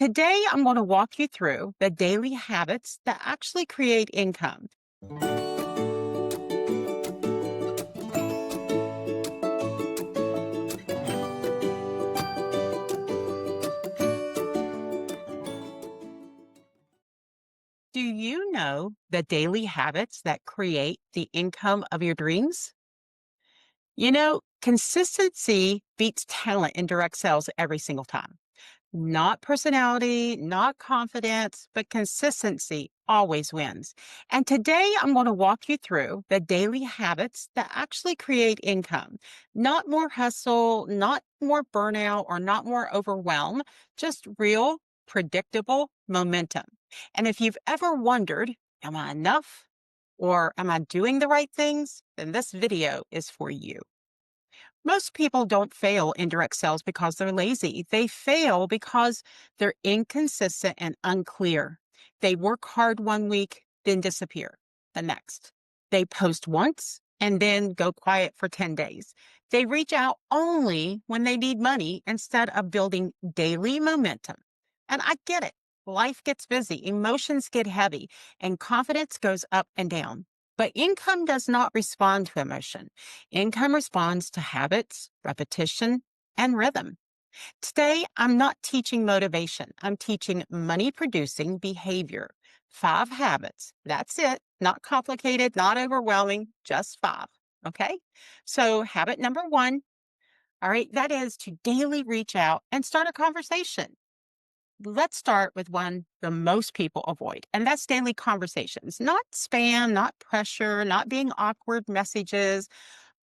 Today, I'm going to walk you through the daily habits that actually create income. Do you know the daily habits that create the income of your dreams? Consistency beats talent in direct sales every single time. Not personality, not confidence, but consistency always wins. And today I'm going to walk you through the daily habits that actually create income. Not more hustle, not more burnout, or not more overwhelm, just real, predictable momentum. And if you've ever wondered, am I enough? Or am I doing the right things? Then this video is for you. Most people don't fail in direct sales because they're lazy. They fail because they're inconsistent and unclear. They work hard one week, then disappear the next. They post once and then go quiet for 10 days. They reach out only when they need money instead of building daily momentum. And I get it. Life gets busy, emotions get heavy, and confidence goes up and down. But income does not respond to emotion. Income responds to habits, repetition, and rhythm. Today, I'm not teaching motivation. I'm teaching money producing behavior. 5 habits. That's it. Not complicated, not overwhelming, just 5. Okay. So, habit number 1, all right, that is to daily reach out and start a conversation. Let's start with one the most people avoid, and that's daily conversations. Not spam, not pressure, not being awkward messages,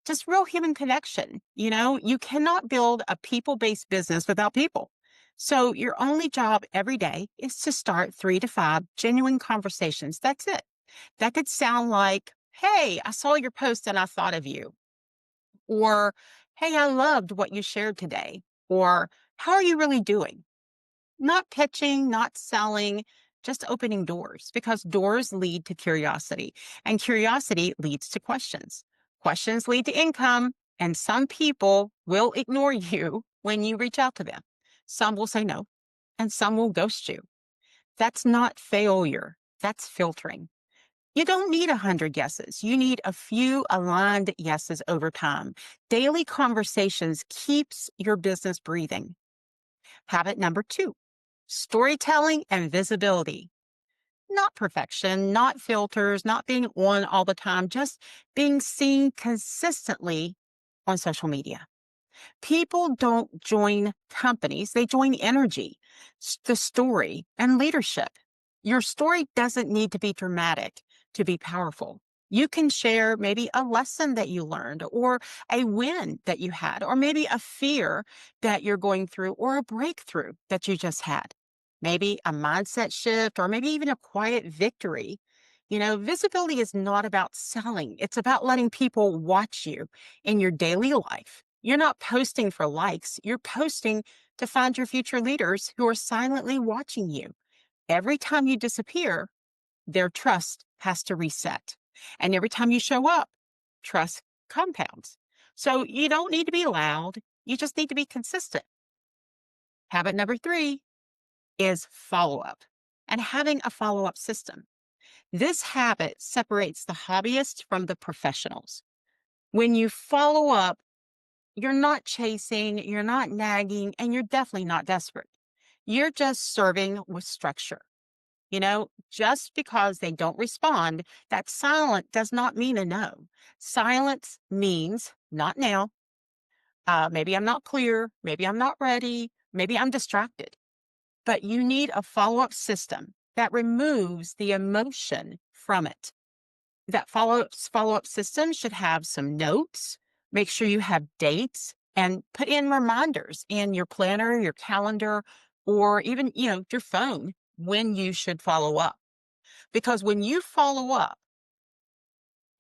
just real human connection. You cannot build a people based business without people. So your only job every day is to start 3 to 5 genuine conversations. That's it. That could sound like, hey, I saw your post and I thought of you. Or, hey, I loved what you shared today. Or, how are you really doing? Not pitching, not selling, just opening doors because doors lead to curiosity and curiosity leads to questions. Questions lead to income, and some people will ignore you when you reach out to them. Some will say no, and some will ghost you. That's not failure, that's filtering. You don't need 100 yeses. You need a few aligned yeses over time. Daily conversations keeps your business breathing. Habit number 2, storytelling and visibility. Not perfection, not filters, not being on all the time, just being seen consistently on social media. People don't join companies, they join energy, the story, and leadership. Your story doesn't need to be dramatic to be powerful. You can share maybe a lesson that you learned, or a win that you had, or maybe a fear that you're going through, or a breakthrough that you just had. Maybe a mindset shift, or maybe even a quiet victory. Visibility is not about selling, it's about letting people watch you in your daily life. You're not posting for likes, you're posting to find your future leaders who are silently watching you. Every time you disappear, their trust has to reset. And every time you show up, trust compounds. So you don't need to be loud, you just need to be consistent. Habit number 3 is follow up and having a follow up system. This habit separates the hobbyist from the professionals. When you follow up, you're not chasing, you're not nagging, and you're definitely not desperate. You're just serving with structure. Just because they don't respond, that silent does not mean a no. Silence means not now. Maybe I'm not clear. Maybe I'm not ready. Maybe I'm distracted. But you need a follow up system that removes the emotion from it. That follow up system should have some notes. Make sure you have dates and put in reminders in your planner, your calendar, or even, your phone when you should follow up. Because when you follow up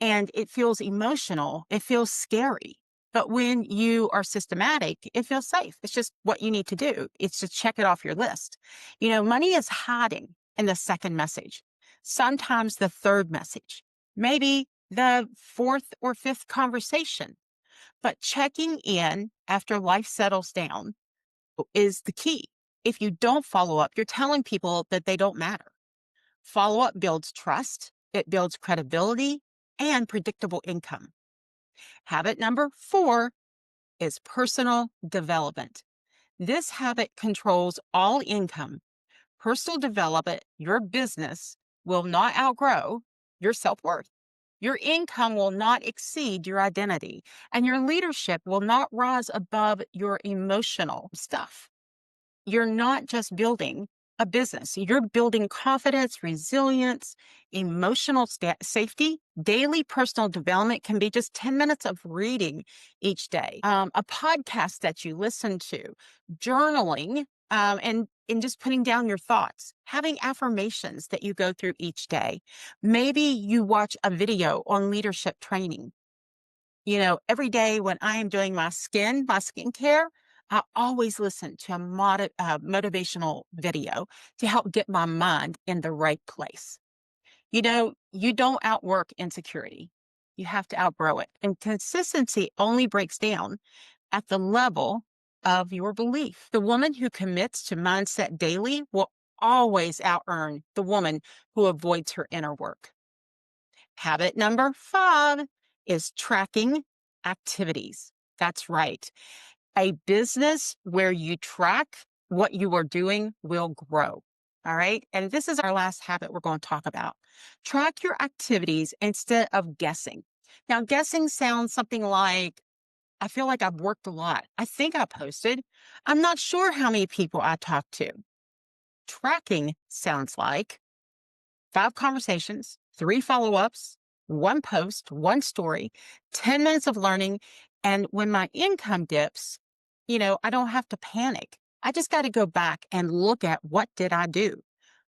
and it feels emotional, it feels scary. But when you are systematic, it feels safe. It's just what you need to do. It's to check it off your list. Money is hiding in the second message, sometimes the third message, maybe the fourth or fifth conversation. But checking in after life settles down is the key. If you don't follow up, you're telling people that they don't matter. Follow up builds trust, it builds credibility and predictable income. Habit number 4 is personal development. This habit controls all income. Personal development, your business will not outgrow your self worth. Your income will not exceed your identity, and your leadership will not rise above your emotional stuff. You're not just building a business, you're building confidence, resilience, emotional safety. Daily personal development can be just 10 minutes of reading each day, a podcast that you listen to, journaling, and just putting down your thoughts, having affirmations that you go through each day. Maybe you watch a video on leadership training. Every day when I am doing my skincare, I always listen to a motivational video to help get my mind in the right place. You don't outwork insecurity. You have to outgrow it. And consistency only breaks down at the level of your belief. The woman who commits to mindset daily will always out earn the woman who avoids her inner work. Habit number 5 is tracking activities. That's right. A business where you track what you are doing will grow. All right. And this is our last habit we're going to talk about. Track your activities instead of guessing. Now, guessing sounds something like, I feel like I've worked a lot. I think I posted. I'm not sure how many people I talked to. Tracking sounds like 5 conversations, 3 follow ups, 1 post, 1 story, 10 minutes of learning. And when my income dips, I don't have to panic. I just got to go back and look at what did I do?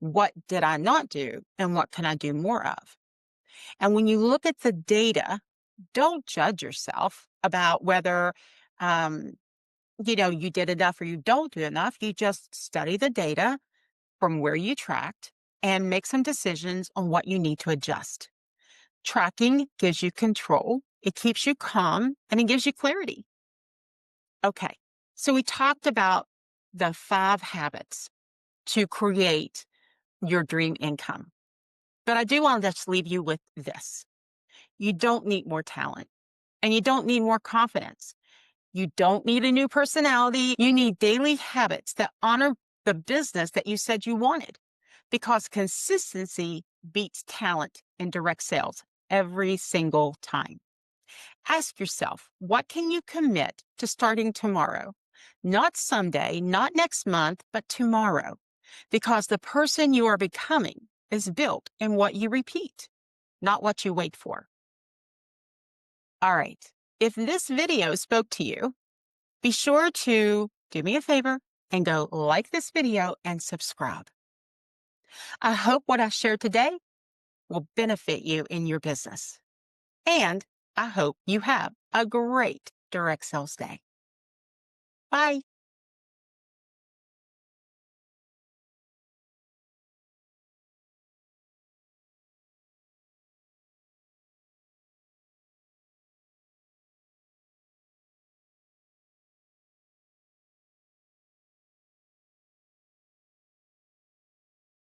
What did I not do? And what can I do more of? And when you look at the data, don't judge yourself about whether, um, you did enough or you don't do enough. You just study the data from where you tracked and make some decisions on what you need to adjust. Tracking gives you control, it keeps you calm, and it gives you clarity. Okay, so we talked about the 5 habits to create your dream income. But I do want to just leave you with this. You don't need more talent and you don't need more confidence. You don't need a new personality. You need daily habits that honor the business that you said you wanted, because consistency beats talent in direct sales every single time. Ask yourself, what can you commit to starting tomorrow? Not someday, not next month, but tomorrow. Because the person you are becoming is built in what you repeat, not what you wait for. All right. If this video spoke to you, be sure to do me a favor and go like this video and subscribe. I hope what I shared today will benefit you in your business. And I hope you have a great direct sales day. Bye.